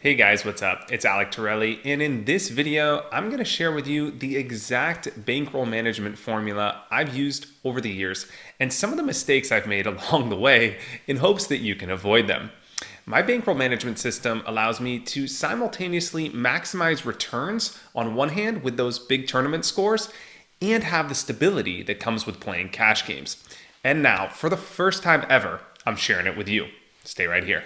Hey guys, what's up? It's Alec Torelli, and in this video, I'm going to share with you the exact bankroll management formula I've used over the years and some of the mistakes I've made along the way in hopes that you can avoid them. My bankroll management system allows me to simultaneously maximize returns on one hand with those big tournament scores and have the stability that comes with playing cash games. And now, for the first time ever, I'm sharing it with you. Stay right here.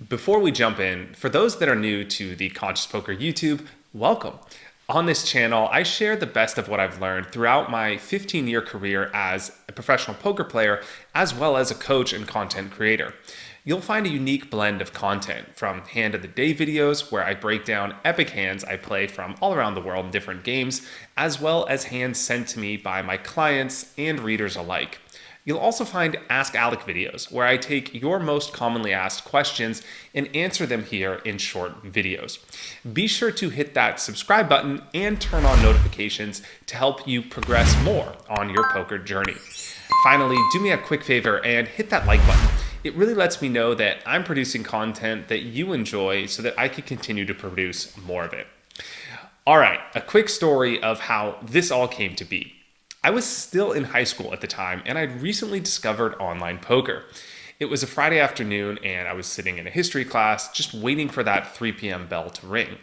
Before we jump in, for those that are new to the Conscious Poker YouTube, welcome. On this channel, I share the best of what I've learned throughout my 15-year career as a professional poker player, as well as a coach and content creator. You'll find a unique blend of content, from hand of the day videos where I break down epic hands I play from all around the world in different games, as well as hands sent to me by my clients and readers alike. You'll also find Ask Alec videos, where I take your most commonly asked questions and answer them here in short videos. Be sure to hit that subscribe button and turn on notifications to help you progress more on your poker journey. Finally, do me a quick favor and hit that like button. It really lets me know that I'm producing content that you enjoy so that I can continue to produce more of it. All right, a quick story of how this all came to be. I was still in high school at the time, and I'd recently discovered online poker. It was a Friday afternoon, and I was sitting in a history class, just waiting for that 3 p.m. bell to ring.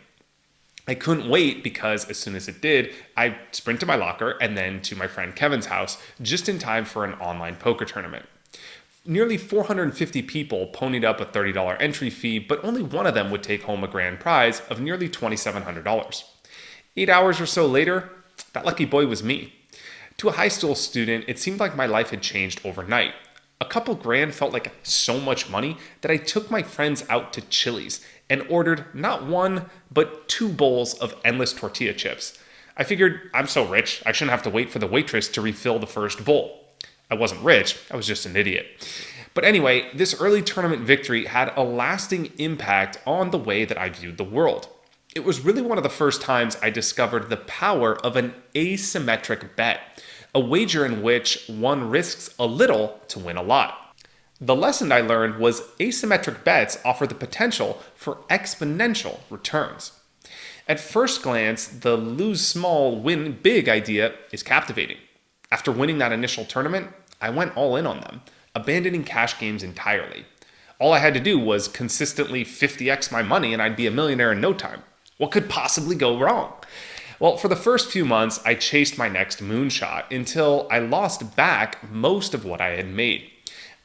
I couldn't wait because as soon as it did, I sprinted to my locker and then to my friend Kevin's house, just in time for an online poker tournament. Nearly 450 people ponied up a $30 entry fee, but only one of them would take home a grand prize of nearly $2,700. 8 hours or so later, that lucky boy was me. To a high school student, it seemed like my life had changed overnight. A couple grand felt like so much money that I took my friends out to Chili's and ordered not one, but 2 bowls of endless tortilla chips. I figured I'm so rich, I shouldn't have to wait for the waitress to refill the first bowl. I wasn't rich, I was just an idiot. But anyway, this early tournament victory had a lasting impact on the way that I viewed the world. It was really one of the first times I discovered the power of an asymmetric bet, a wager in which one risks a little to win a lot. The lesson I learned was asymmetric bets offer the potential for exponential returns. At first glance, the lose small, win big idea is captivating. After winning that initial tournament, I went all in on them, abandoning cash games entirely. All I had to do was consistently 50x my money and I'd be a millionaire in no time. What could possibly go wrong? Well, for the first few months, I chased my next moonshot until I lost back most of what I had made.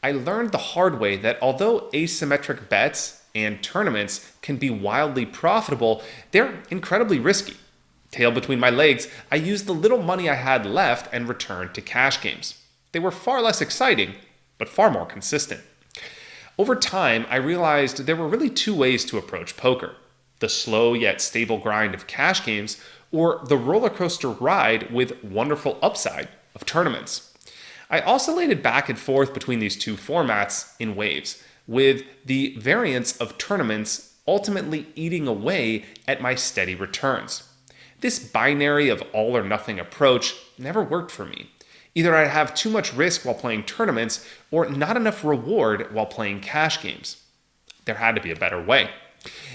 I learned the hard way that although asymmetric bets and tournaments can be wildly profitable, they're incredibly risky. Tail between my legs, I used the little money I had left and returned to cash games. They were far less exciting, but far more consistent. Over time, I realized there were really 2 ways to approach poker: the slow yet stable grind of cash games, or the roller coaster ride with wonderful upside of tournaments. I oscillated back and forth between these 2 formats in waves, with the variance of tournaments ultimately eating away at my steady returns. This binary of all or nothing approach never worked for me. Either I'd have too much risk while playing tournaments or not enough reward while playing cash games. There had to be a better way.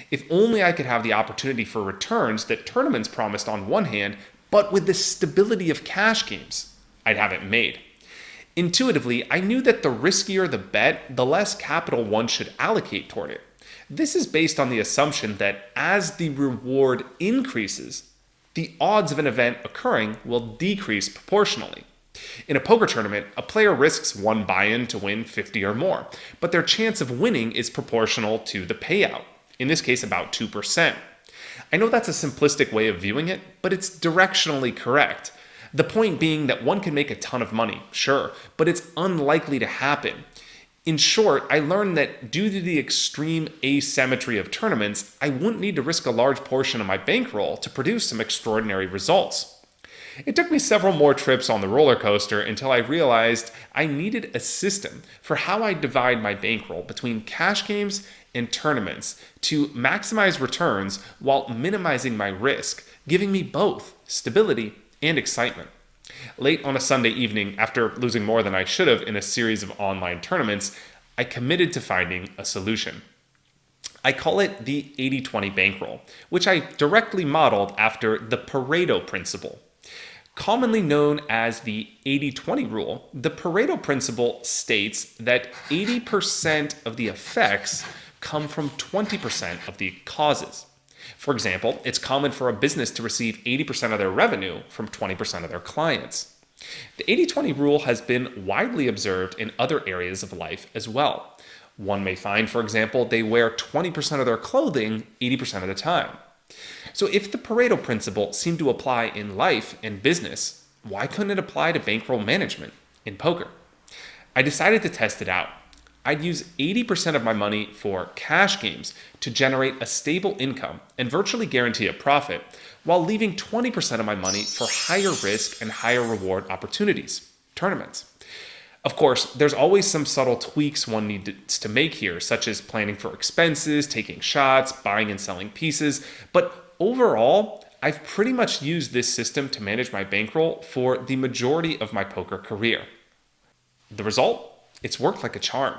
If only I could have the opportunity for returns that tournaments promised on one hand, but with the stability of cash games, I'd have it made. Intuitively, I knew that the riskier the bet, the less capital one should allocate toward it. This is based on the assumption that as the reward increases, the odds of an event occurring will decrease proportionally. In a poker tournament, a player risks one buy-in to win 50 or more, but their chance of winning is proportional to the payout. In this case, about 2%. I know that's a simplistic way of viewing it, but it's directionally correct. The point being that one can make a ton of money, sure, but it's unlikely to happen. In short, I learned that due to the extreme asymmetry of tournaments, I wouldn't need to risk a large portion of my bankroll to produce some extraordinary results. It took me several more trips on the roller coaster until I realized I needed a system for how I divide my bankroll between cash games and tournaments to maximize returns while minimizing my risk, giving me both stability and excitement. Late on a Sunday evening, after losing more than I should have in a series of online tournaments, I committed to finding a solution. I call it the 80-20 bankroll, which I directly modeled after the Pareto Principle. Commonly known as the 80-20 rule, the Pareto Principle states that 80% of the effects come from 20% of the causes. For example, it's common for a business to receive 80% of their revenue from 20% of their clients. The 80-20 rule has been widely observed in other areas of life as well. One may find, for example, they wear 20% of their clothing 80% of the time. So if the Pareto Principle seemed to apply in life and business, why couldn't it apply to bankroll management in poker? I decided to test it out. I'd use 80% of my money for cash games to generate a stable income and virtually guarantee a profit, while leaving 20% of my money for higher risk and higher reward opportunities, tournaments. Of course, there's always some subtle tweaks one needs to make here, such as planning for expenses, taking shots, buying and selling pieces, but overall, I've pretty much used this system to manage my bankroll for the majority of my poker career. The result? It's worked like a charm.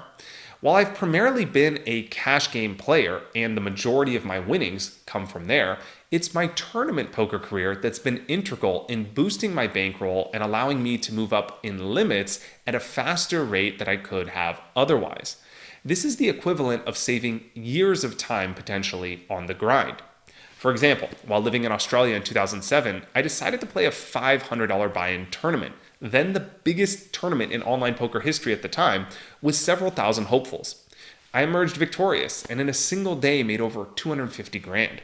While I've primarily been a cash game player and the majority of my winnings come from there, it's my tournament poker career that's been integral in boosting my bankroll and allowing me to move up in limits at a faster rate than I could have otherwise. This is the equivalent of saving years of time potentially on the grind. For example, while living in Australia in 2007, I decided to play a $500 buy-in tournament, then the biggest tournament in online poker history at the time, with several thousand hopefuls. I emerged victorious and in a single day made over 250 grand.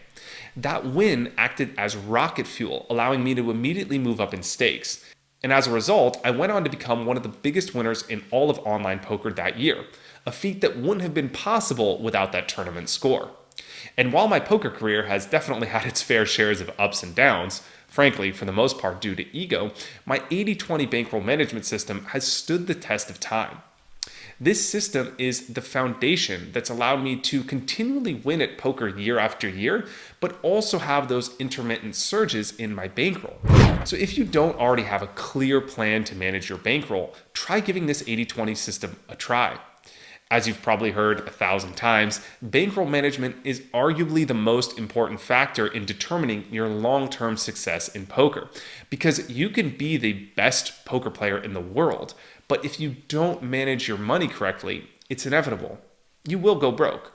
That win acted as rocket fuel, allowing me to immediately move up in stakes. And as a result, I went on to become one of the biggest winners in all of online poker that year, a feat that wouldn't have been possible without that tournament score. And while my poker career has definitely had its fair shares of ups and downs, frankly, for the most part due to ego, my 80-20 bankroll management system has stood the test of time. This system is the foundation that's allowed me to continually win at poker year after year, but also have those intermittent surges in my bankroll. So if you don't already have a clear plan to manage your bankroll, try giving this 80-20 system a try. As you've probably heard 1,000 times, bankroll management is arguably the most important factor in determining your long-term success in poker. Because you can be the best poker player in the world, but if you don't manage your money correctly, it's inevitable. You will go broke.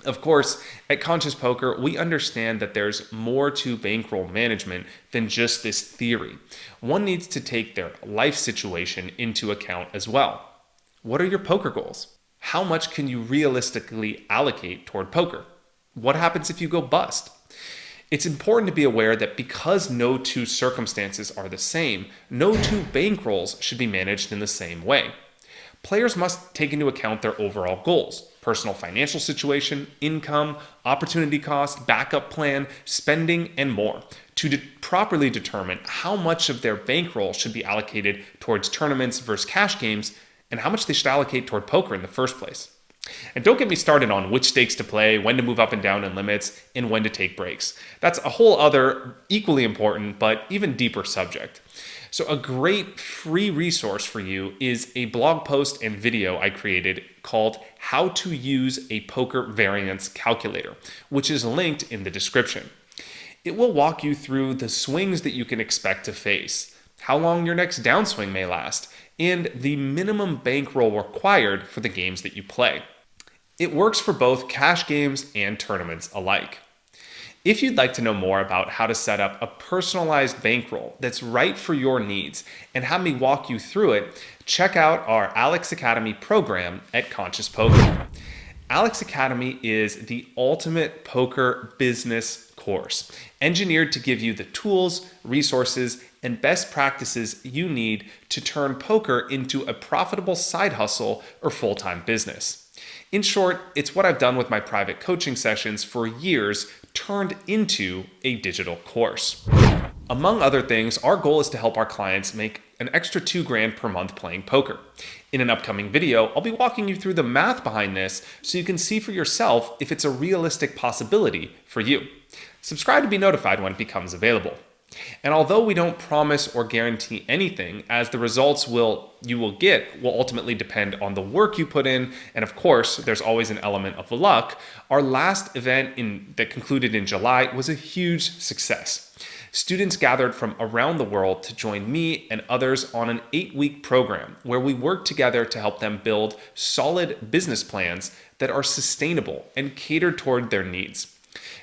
Of course, at Conscious Poker, we understand that there's more to bankroll management than just this theory. One needs to take their life situation into account as well. What are your poker goals? How much can you realistically allocate toward poker? What happens if you go bust? It's important to be aware that because no two circumstances are the same, no two bankrolls should be managed in the same way. Players must take into account their overall goals, personal financial situation, income, opportunity cost, backup plan, spending, and more, to properly determine how much of their bankroll should be allocated towards tournaments versus cash games, and how much they should allocate toward poker in the first place. And don't get me started on which stakes to play, when to move up and down in limits, and when to take breaks. That's a whole other equally important but even deeper subject. So a great free resource for you is a blog post and video I created called How to Use a Poker Variance Calculator, which is linked in the description. It will walk you through the swings that you can expect to face, how long your next downswing may last, and the minimum bankroll required for the games that you play. It works for both cash games and tournaments alike. If you'd like to know more about how to set up a personalized bankroll that's right for your needs and have me walk you through it, check out our Alec's Academy program at Conscious Poker. Alec's Academy is the ultimate poker business course, engineered to give you the tools, resources, and best practices you need to turn poker into a profitable side hustle or full-time business. In short, it's what I've done with my private coaching sessions for years turned into a digital course. Among other things, our goal is to help our clients make an extra $2,000 per month playing poker. In an upcoming video, I'll be walking you through the math behind this so you can see for yourself if it's a realistic possibility for you. Subscribe to be notified when it becomes available. And although we don't promise or guarantee anything, as the results you will get will ultimately depend on the work you put in, and of course, there's always an element of luck, our last event that concluded in July was a huge success. Students gathered from around the world to join me and others on an 8-week program where we worked together to help them build solid business plans that are sustainable and catered toward their needs.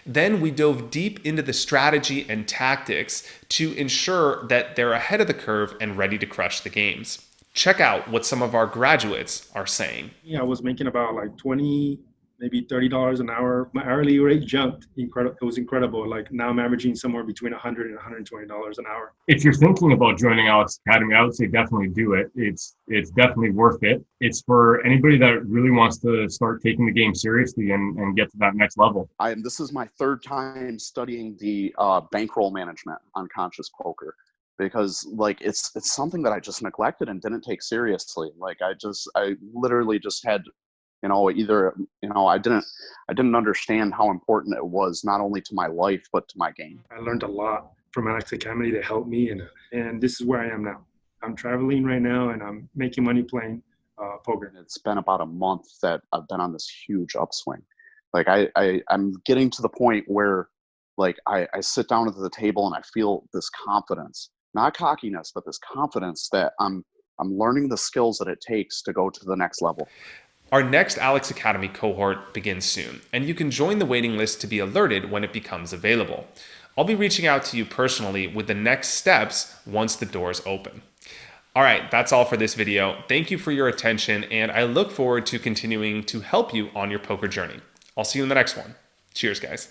Then we dove deep into the strategy and tactics to ensure that they're ahead of the curve and ready to crush the games. Check out what some of our graduates are saying. Yeah, I was making about like 20, maybe $30 an hour. My hourly rate jumped. Incredible. It was incredible. Like now I'm averaging somewhere between $100 and $120 an hour. If you're thinking about joining Alec's Academy, I would say definitely do it. It's definitely worth it. It's for anybody that really wants to start taking the game seriously and get to that next level. This is my third time studying the Bankroll Management on conscious poker, because like it's something that I just neglected and didn't take seriously. Like I literally just had, I didn't understand how important it was, not only to my life but to my game. I learned a lot from Alec's Academy to help me, and this is where I am now. I'm traveling right now and I'm making money playing poker. It's been about a month that I've been on this huge upswing. Like I'm getting to the point where like I sit down at the table and I feel this confidence, not cockiness, but this confidence that I'm learning the skills that it takes to go to the next level. Our next Alec's Academy cohort begins soon, and you can join the waiting list to be alerted when it becomes available. I'll be reaching out to you personally with the next steps once the doors open. All right, that's all for this video. Thank you for your attention, and I look forward to continuing to help you on your poker journey. I'll see you in the next one. Cheers, guys.